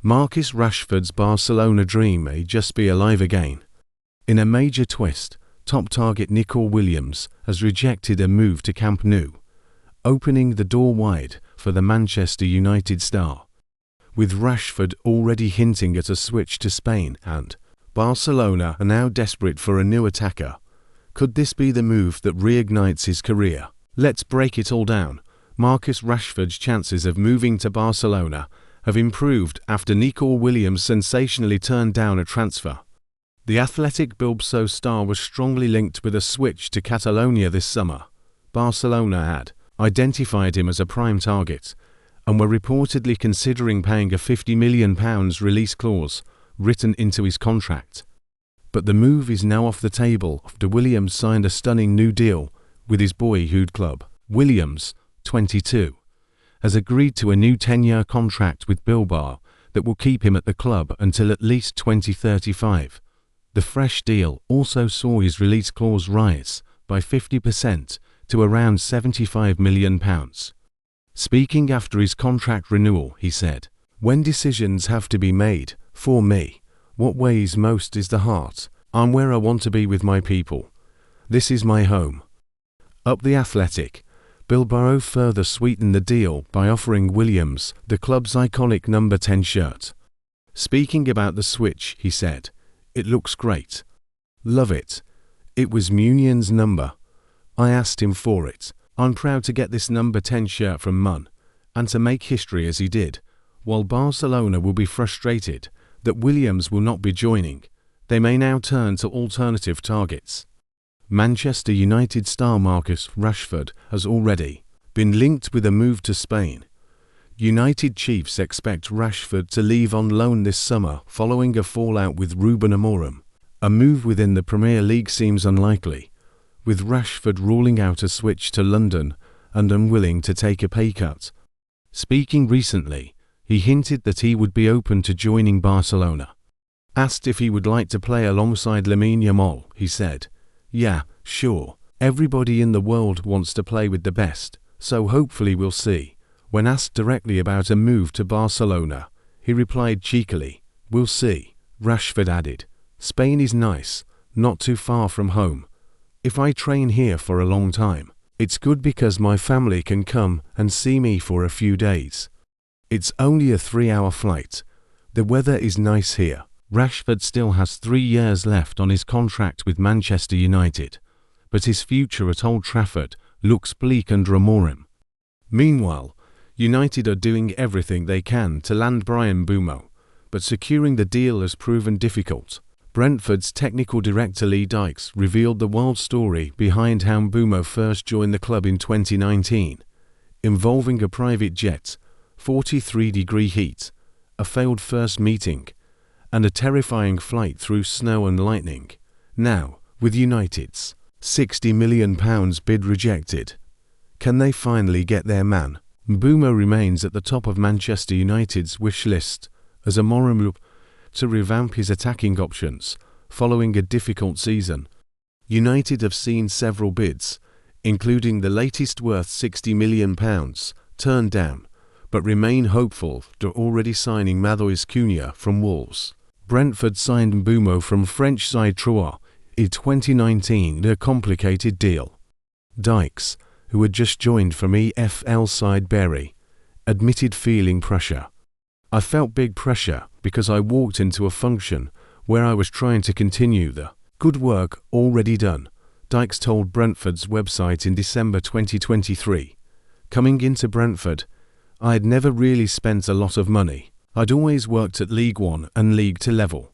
Marcus Rashford's Barcelona dream may just be alive again. In a major twist, top target Nico Williams has rejected a move to Camp Nou, opening the door wide for the Manchester United star. With Rashford already hinting at a switch to Spain and Barcelona are now desperate for a new attacker, could this be the move that reignites his career? Let's break it all down. Marcus Rashford's chances of moving to Barcelona have improved after Nico Williams sensationally turned down a transfer. The Athletic Bilbao star was strongly linked with a switch to Catalonia this summer. Barcelona had identified him as a prime target and were reportedly considering paying a £50 million release clause written into his contract. But the move is now off the table after Williams signed a stunning new deal with his boyhood club. Williams, 22, has agreed to a new 10-year contract with Bilbao that will keep him at the club until at least 2035. The fresh deal also saw his release clause rise by 50% to around £75 million. Speaking after his contract renewal, he said, "When decisions have to be made, for me, what weighs most is the heart. I'm where I want to be with my people. This is my home." Up the Athletic, Bilbao further sweetened the deal by offering Williams the club's iconic number 10 shirt. Speaking about the switch, he said, "It looks great. Love it. It was Munion's number. I asked him for it. I'm proud to get this number 10 shirt from Mun, and to make history as he did. While Barcelona will be frustrated that Williams will not be joining, they may now turn to alternative targets." Manchester United star Marcus Rashford has already been linked with a move to Spain. United chiefs expect Rashford to leave on loan this summer following a fallout with Ruben Amorim. A move within the Premier League seems unlikely, with Rashford ruling out a switch to London and unwilling to take a pay cut. Speaking recently, he hinted that he would be open to joining Barcelona. Asked if he would like to play alongside Lamine Yamal, he said, "Yeah, sure. Everybody in the world wants to play with the best, so hopefully we'll see." When asked directly about a move to Barcelona, he replied cheekily, "We'll see." Rashford added, "Spain is nice, not too far from home. If I train here for a long time, it's good because my family can come and see me for a few days. It's only a 3-hour flight. The weather is nice here." Rashford still has 3 years left on his contract with Manchester United, but his future at Old Trafford looks bleak under Amorim. Meanwhile, United are doing everything they can to land Bryan Mbeumo, but securing the deal has proven difficult. Brentford's technical director Lee Dykes revealed the wild story behind how Mbeumo first joined the club in 2019, involving a private jet, 43-degree heat, a failed first meeting, and a terrifying flight through snow and lightning. Now, with United's £60 million bid rejected, can they finally get their man? Mbeumo remains at the top of Manchester United's wish list as Amorim looks to revamp his attacking options following a difficult season. United have seen several bids, including the latest worth £60 million, turned down, but remain hopeful to already signing Matheus Cunha from Wolves. Brentford signed Mbeumo from French side Troyes in 2019 in a complicated deal. Dykes, who had just joined from EFL side Bury, admitted feeling pressure. "I felt big pressure because I walked into a function where I was trying to continue the good work already done," Dykes told Brentford's website in December 2023. "Coming into Brentford, I had never really spent a lot of money. I'd always worked at League One and League Two level.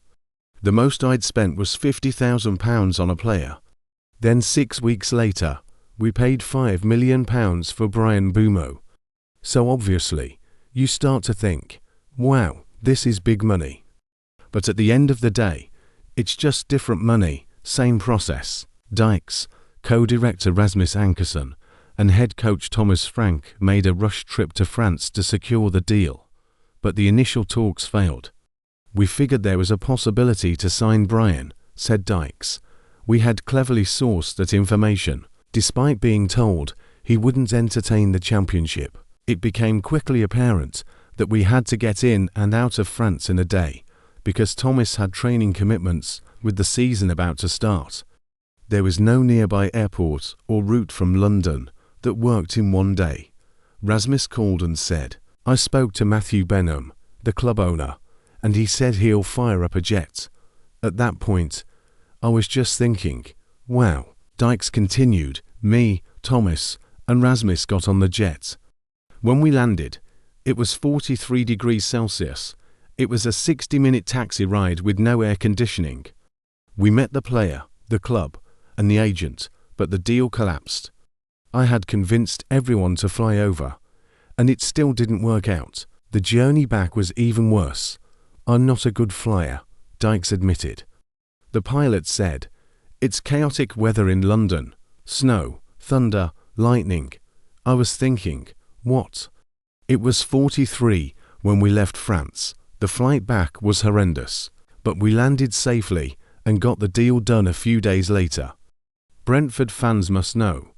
The most I'd spent was £50,000 on a player. Then 6 weeks later, we paid £5 million for Bryan Mbeumo. So obviously, you start to think, wow, this is big money. But at the end of the day, it's just different money, same process." Dykes, co-director Rasmus Ankersen, and head coach Thomas Frank made a rush trip to France to secure the deal, but the initial talks failed. "We figured there was a possibility to sign Bryan," said Dykes. "We had cleverly sourced that information. Despite being told he wouldn't entertain the championship, it became quickly apparent that we had to get in and out of France in a day, because Thomas had training commitments with the season about to start. There was no nearby airport or route from London that worked in one day. Rasmus called and said, "I spoke to Matthew Benham, the club owner, and he said he'll fire up a jet." At that point, I was just thinking, wow. Dykes continued. Me, Thomas, and Rasmus got on the jet. When we landed, it was 43 degrees Celsius. It was a 60-minute taxi ride with no air conditioning. We met the player, the club, and the agent, but the deal collapsed. I had convinced everyone to fly over, and it still didn't work out. The journey back was even worse. I'm not a good flyer, Dykes admitted. The pilot said, "It's chaotic weather in London. Snow, thunder, lightning." I was thinking, what? It was 43 when we left France. The flight back was horrendous, but we landed safely and got the deal done a few days later. Brentford fans must know,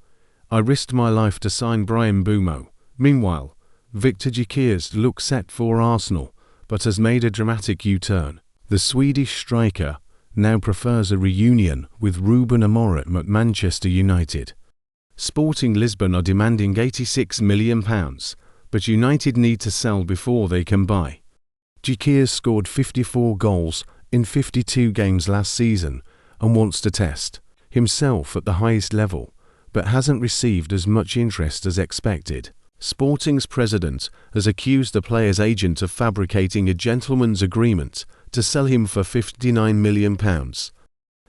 I risked my life to sign Brian Bumo. Meanwhile, Victor Gyökeres looks set for Arsenal, but has made a dramatic U-turn. The Swedish striker now prefers a reunion with Ruben Amorim at Manchester United. Sporting Lisbon are demanding £86 million, but United need to sell before they can buy. Gyökeres scored 54 goals in 52 games last season and wants to test himself at the highest level, but hasn't received as much interest as expected. Sporting's president has accused the player's agent of fabricating a gentleman's agreement to sell him for £59 million.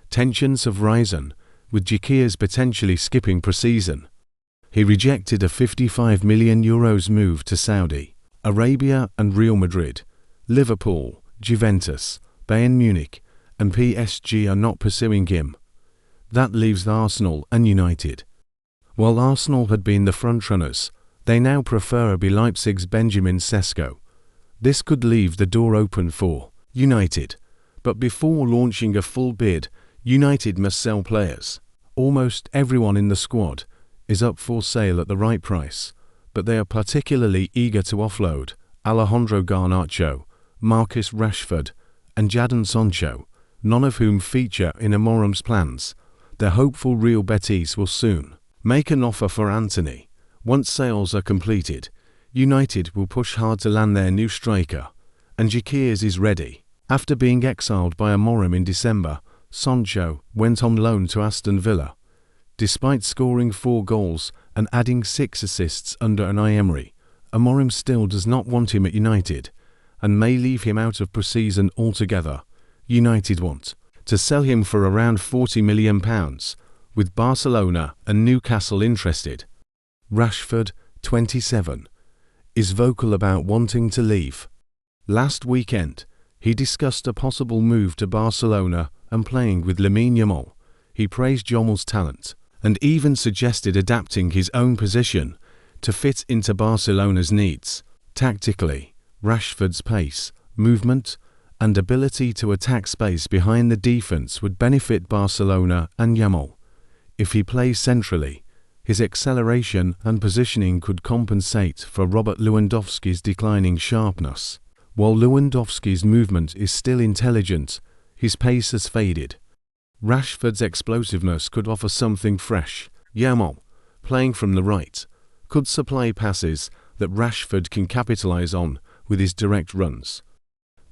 Tensions have risen, with Gyökeres potentially skipping pre-season. He rejected a €55 million move to Saudi Arabia, and Real Madrid, Liverpool, Juventus, Bayern Munich, and PSG are not pursuing him. That leaves Arsenal and United. While Arsenal had been the frontrunners, they now prefer RB Leipzig's Benjamin Sesko. This could leave the door open for United, but before launching a full bid, United must sell players. Almost everyone in the squad is up for sale at the right price, but they are particularly eager to offload Alejandro Garnacho, Marcus Rashford, and Jadon Sancho, none of whom feature in Amorim's plans. Their hopeful Real Betis will soon make an offer for Antony. Once sales are completed, United will push hard to land their new striker, and Gyökeres is ready. After being exiled by Amorim in December, Sancho went on loan to Aston Villa. Despite scoring 4 goals and adding 6 assists under Unai Emery, Amorim still does not want him at United and may leave him out of pre-season altogether. United want to sell him for around £40 million, with Barcelona and Newcastle interested. Rashford, 27, is vocal about wanting to leave. Last weekend, he discussed a possible move to Barcelona and playing with Lamine Yamal. He praised Yamal's talent and even suggested adapting his own position to fit into Barcelona's needs. Tactically, Rashford's pace, movement, and ability to attack space behind the defense would benefit Barcelona and Yamal. If he plays centrally, his acceleration and positioning could compensate for Robert Lewandowski's declining sharpness. While Lewandowski's movement is still intelligent, his pace has faded. Rashford's explosiveness could offer something fresh. Yamal, playing from the right, could supply passes that Rashford can capitalize on with his direct runs.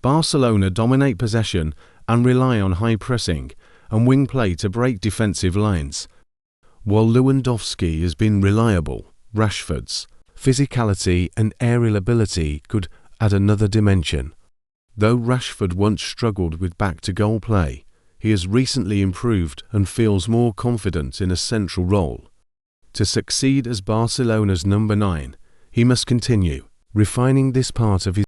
Barcelona dominate possession and rely on high pressing and wing play to break defensive lines. While Lewandowski has been reliable, Rashford's physicality and aerial ability could add another dimension. Though Rashford once struggled with back-to-goal play, he has recently improved and feels more confident in a central role. To succeed as Barcelona's number 9, he must continue refining this part of his